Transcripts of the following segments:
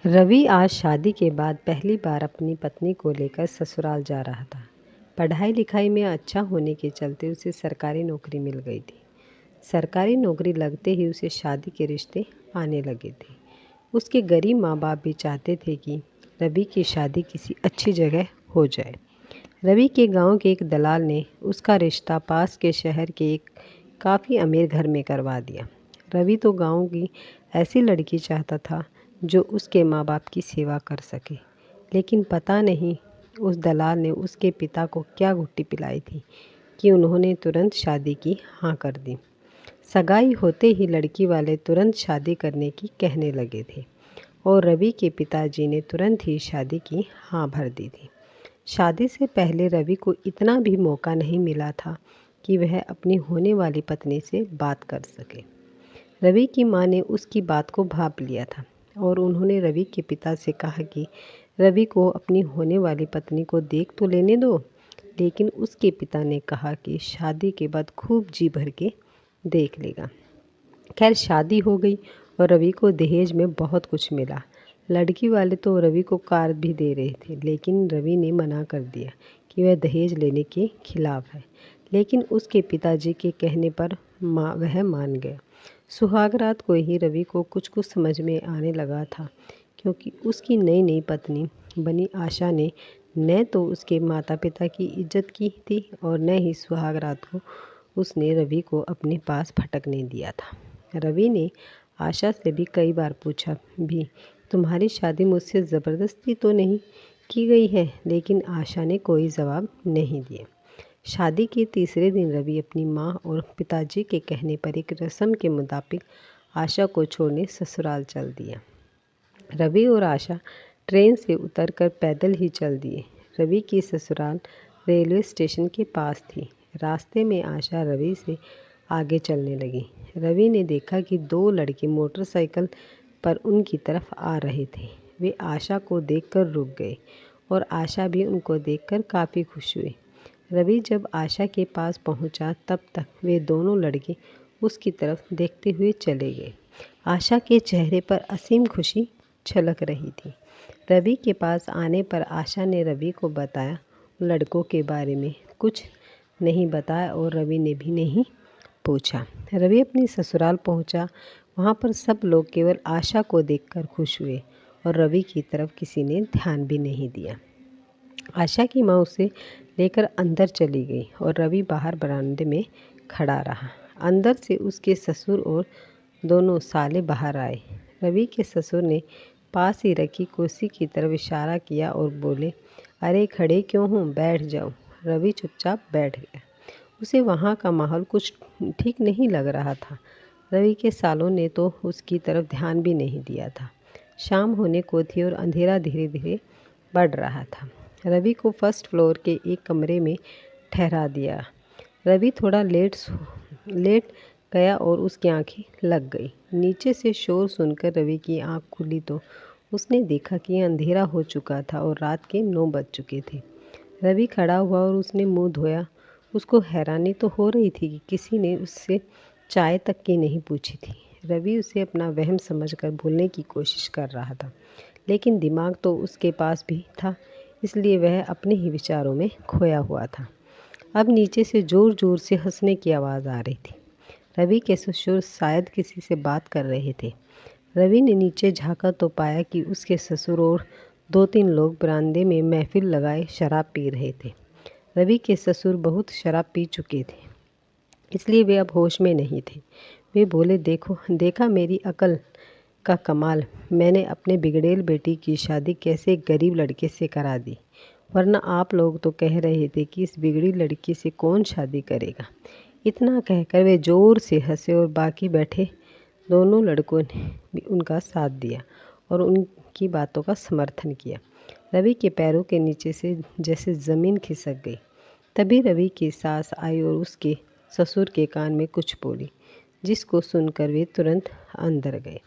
रवि आज शादी के बाद पहली बार अपनी पत्नी को लेकर ससुराल जा रहा था। पढ़ाई लिखाई में अच्छा होने के चलते उसे सरकारी नौकरी मिल गई थी। सरकारी नौकरी लगते ही उसे शादी के रिश्ते आने लगे थे। उसके गरीब माँ बाप भी चाहते थे कि रवि की शादी किसी अच्छी जगह हो जाए। रवि के गांव के एक दलाल ने उसका रिश्ता पास के शहर के एक काफ़ी अमीर घर में करवा दिया। रवि तो गांव की ऐसी लड़की चाहता था जो उसके माँ बाप की सेवा कर सके, लेकिन पता नहीं उस दलाल ने उसके पिता को क्या घुट्टी पिलाई थी कि उन्होंने तुरंत शादी की हाँ कर दी। सगाई होते ही लड़की वाले तुरंत शादी करने की कहने लगे थे और रवि के पिताजी ने तुरंत ही शादी की हाँ भर दी थी। शादी से पहले रवि को इतना भी मौका नहीं मिला था कि वह अपनी होने वाली पत्नी से बात कर सके। रवि की मां ने उसकी बात को भांप लिया था और उन्होंने रवि के पिता से कहा कि रवि को अपनी होने वाली पत्नी को देख तो लेने दो, लेकिन उसके पिता ने कहा कि शादी के बाद खूब जी भर के देख लेगा। खैर शादी हो गई और रवि को दहेज में बहुत कुछ मिला। लड़की वाले तो रवि को कार भी दे रहे थे, लेकिन रवि ने मना कर दिया कि वह दहेज लेने के खिलाफ है। लेकिन उसके पिताजी के कहने पर वह मान गया। सुहाग रात को ही रवि को कुछ कुछ समझ में आने लगा था, क्योंकि उसकी नई नई पत्नी बनी आशा ने न तो उसके माता पिता की इज्जत की थी और न ही सुहाग रात को उसने रवि को अपने पास फटकने दिया था। रवि ने आशा से भी कई बार पूछा भी, तुम्हारी शादी मुझसे ज़बरदस्ती तो नहीं की गई है, लेकिन आशा ने कोई जवाब नहीं दिया। शादी के तीसरे दिन रवि अपनी माँ और पिताजी के कहने पर एक रस्म के मुताबिक आशा को छोड़ने ससुराल चल दिया। रवि और आशा ट्रेन से उतरकर पैदल ही चल दिए। रवि की ससुराल रेलवे स्टेशन के पास थी। रास्ते में आशा रवि से आगे चलने लगी। रवि ने देखा कि दो लड़के मोटरसाइकिल पर उनकी तरफ आ रहे थे। वे आशा को देखकर रुक गए और आशा भी उनको देखकर काफ़ी खुश हुई। रवि जब आशा के पास पहुंचा तब तक वे दोनों लड़के उसकी तरफ देखते हुए चले गए। आशा के चेहरे पर असीम खुशी छलक रही थी। रवि के पास आने पर आशा ने रवि को बताया लड़कों के बारे में कुछ नहीं बताया और रवि ने भी नहीं पूछा। रवि अपनी ससुराल पहुंचा। वहां पर सब लोग केवल आशा को देखकर खुश हुए और रवि की तरफ किसी ने ध्यान भी नहीं दिया। आशा की माँ उसे लेकर अंदर चली गई और रवि बाहर बरामदे में खड़ा रहा। अंदर से उसके ससुर और दोनों साले बाहर आए। रवि के ससुर ने पास ही रखी कुर्सी की तरफ इशारा किया और बोले, अरे खड़े क्यों हो, बैठ जाओ। रवि चुपचाप बैठ गया। उसे वहाँ का माहौल कुछ ठीक नहीं लग रहा था। रवि के सालों ने तो उसकी तरफ ध्यान भी नहीं दिया था। शाम होने को थी और अंधेरा धीरे धीरे बढ़ रहा था। रवि को फर्स्ट फ्लोर के एक कमरे में ठहरा दिया। रवि थोड़ा लेट गया और उसकी आंखें लग गई। नीचे से शोर सुनकर रवि की आंख खुली तो उसने देखा कि अंधेरा हो चुका था और रात के 9 बज चुके थे। रवि खड़ा हुआ और उसने मुंह धोया। उसको हैरानी तो हो रही थी कि किसी ने उससे चाय तक की नहीं पूछी थी। रवि उसे अपना वहम समझकर बोलने की कोशिश कर रहा था, लेकिन दिमाग तो उसके पास भी था, इसलिए वह अपने ही विचारों में खोया हुआ था। अब नीचे से ज़ोर ज़ोर से हंसने की आवाज़ आ रही थी। रवि के ससुर शायद किसी से बात कर रहे थे। रवि ने नीचे झाँका तो पाया कि उसके ससुर और 2-3 लोग बरामदे में महफिल लगाए शराब पी रहे थे। रवि के ससुर बहुत शराब पी चुके थे, इसलिए वे अब होश में नहीं थे। वे बोले, देखा मेरी अकल का कमाल। मैंने अपने बिगड़ेल बेटी की शादी कैसे एक गरीब लड़के से करा दी, वरना आप लोग तो कह रहे थे कि इस बिगड़ी लड़की से कौन शादी करेगा। इतना कहकर वे ज़ोर से हंसे और बाकी बैठे दोनों लड़कों ने भी उनका साथ दिया और उनकी बातों का समर्थन किया। रवि के पैरों के नीचे से जैसे ज़मीन खिसक गई। तभी रवि की सास आई और उसके ससुर के कान में कुछ बोली, जिसको सुनकर वे तुरंत अंदर गए।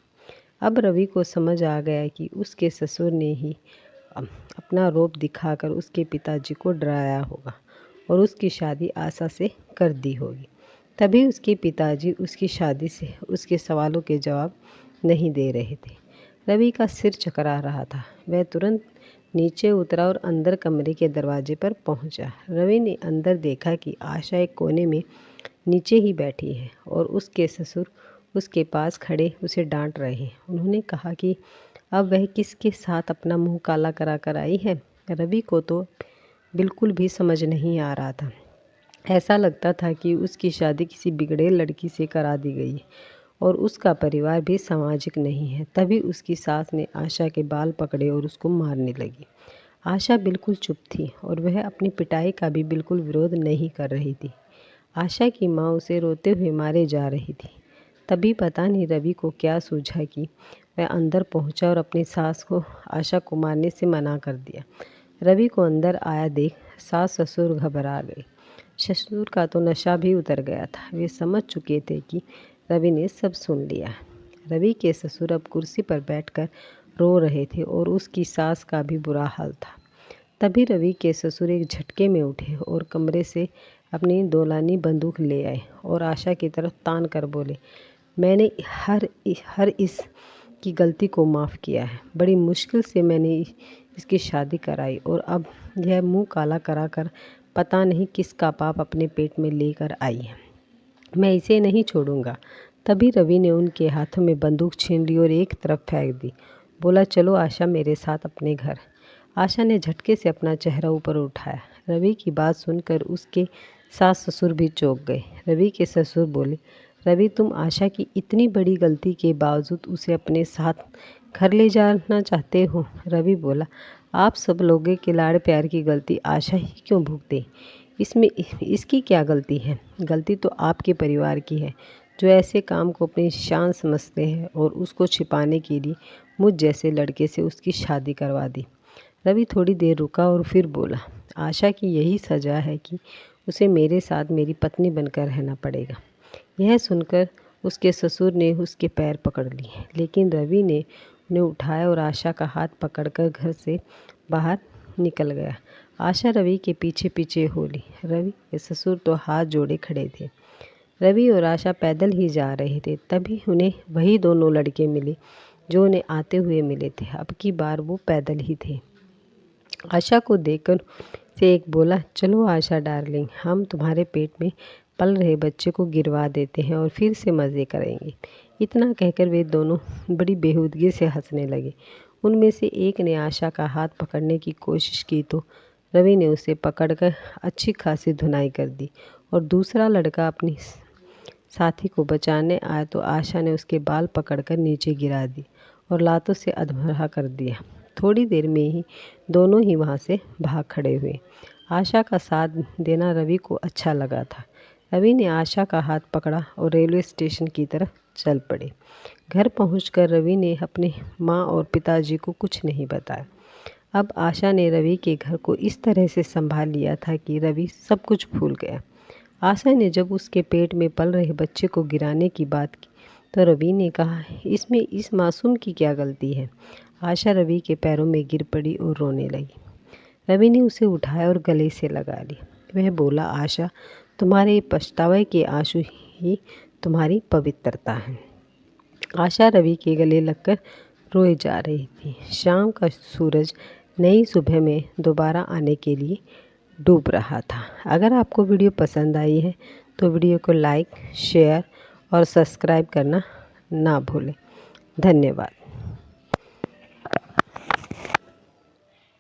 अब रवि को समझ आ गया कि उसके ससुर ने ही अपना रौब दिखाकर उसके पिताजी को डराया होगा और उसकी शादी आशा से कर दी होगी। तभी उसके पिताजी उसकी शादी से उसके सवालों के जवाब नहीं दे रहे थे। रवि का सिर चकरा रहा था। वह तुरंत नीचे उतरा और अंदर कमरे के दरवाजे पर पहुंचा। रवि ने अंदर देखा कि आशा एक कोने में नीचे ही बैठी है और उसके ससुर उसके पास खड़े उसे डांट रहे हैं। उन्होंने कहा कि अब वह किसके साथ अपना मुंह काला करा कर आई है। रवि को तो बिल्कुल भी समझ नहीं आ रहा था। ऐसा लगता था कि उसकी शादी किसी बिगड़ेल लड़की से करा दी गई है और उसका परिवार भी सामाजिक नहीं है। तभी उसकी सास ने आशा के बाल पकड़े और उसको मारने लगी। आशा बिल्कुल चुप थी और वह अपनी पिटाई का भी बिल्कुल विरोध नहीं कर रही थी। आशा की माँ उसे रोते हुए मारे जा रही थी। तभी पता नहीं रवि को क्या सूझा कि वह अंदर पहुंचा और अपनी सास को आशा को मारने से मना कर दिया। रवि को अंदर आया देख सास ससुर घबरा गए। ससुर का तो नशा भी उतर गया था। वे समझ चुके थे कि रवि ने सब सुन लिया। रवि के ससुर अब कुर्सी पर बैठकर रो रहे थे और उसकी सास का भी बुरा हाल था। तभी रवि के ससुर एक झटके में उठे और कमरे से अपनी दोलानी बंदूक ले आए और आशा की तरफ तान कर बोले, मैंने हर इस की गलती को माफ़ किया है। बड़ी मुश्किल से मैंने इसकी शादी कराई और अब यह मुंह काला करा कर पता नहीं किसका पाप अपने पेट में लेकर आई है। मैं इसे नहीं छोड़ूंगा। तभी रवि ने उनके हाथों में बंदूक छीन ली और एक तरफ फेंक दी। बोला, चलो आशा मेरे साथ अपने घर। आशा ने झटके से अपना चेहरा ऊपर उठाया। रवि की बात सुनकर उसके सास ससुर भी चौंक गए। रवि के ससुर बोले, रवि तुम आशा की इतनी बड़ी गलती के बावजूद उसे अपने साथ घर ले जाना चाहते हो। रवि बोला, आप सब लोगों के लाड़ प्यार की गलती आशा ही क्यों भुगते? इसमें इसकी क्या गलती है? गलती तो आपके परिवार की है जो ऐसे काम को अपनी शान समझते हैं और उसको छिपाने के लिए मुझ जैसे लड़के से उसकी शादी करवा दी। रवि थोड़ी देर रुका और फिर बोला, आशा की यही सज़ा है कि उसे मेरे साथ मेरी पत्नी बनकर रहना पड़ेगा। यह सुनकर उसके ससुर ने उसके पैर पकड़ लिए, लेकिन रवि ने उन्हें उठाया और आशा का हाथ पकड़कर घर से बाहर निकल गया। आशा रवि के पीछे पीछे हो ली। रवि के ससुर तो हाथ जोड़े खड़े थे। रवि और आशा पैदल ही जा रहे थे। तभी उन्हें वही दोनों लड़के मिले जो उन्हें आते हुए मिले थे। अब की बार वो पैदल ही थे। आशा को देखकर से एक बोला, चलो आशा डार्लिंग, हम तुम्हारे पेट में पल रहे बच्चे को गिरवा देते हैं और फिर से मज़े करेंगे। इतना कहकर वे दोनों बड़ी बेहूदगी से हंसने लगे। उनमें से एक ने आशा का हाथ पकड़ने की कोशिश की तो रवि ने उसे पकड़कर अच्छी खासी धुनाई कर दी और दूसरा लड़का अपनी साथी को बचाने आया तो आशा ने उसके बाल पकड़कर नीचे गिरा दी और लातों से अधमरा कर दिया। थोड़ी देर में ही दोनों ही वहाँ से भाग खड़े हुए। आशा का साथ देना रवि को अच्छा लगा था। रवि ने आशा का हाथ पकड़ा और रेलवे स्टेशन की तरफ चल पड़े। घर पहुंचकर रवि ने अपने माँ और पिताजी को कुछ नहीं बताया। अब आशा ने रवि के घर को इस तरह से संभाल लिया था कि रवि सब कुछ भूल गया। आशा ने जब उसके पेट में पल रहे बच्चे को गिराने की बात की तो रवि ने कहा, इसमें इस मासूम की क्या गलती है? आशा रवि के पैरों में गिर पड़ी और रोने लगी। रवि ने उसे उठाया और गले से लगा लिया। वह बोला, आशा, तुम्हारे पछतावे के आंसू ही तुम्हारी पवित्रता है। आशा रवि के गले लगकर रोए जा रही थी। शाम का सूरज नई सुबह में दोबारा आने के लिए डूब रहा था। अगर आपको वीडियो पसंद आई है तो वीडियो को लाइक, शेयर और सब्सक्राइब करना ना भूलें। धन्यवाद।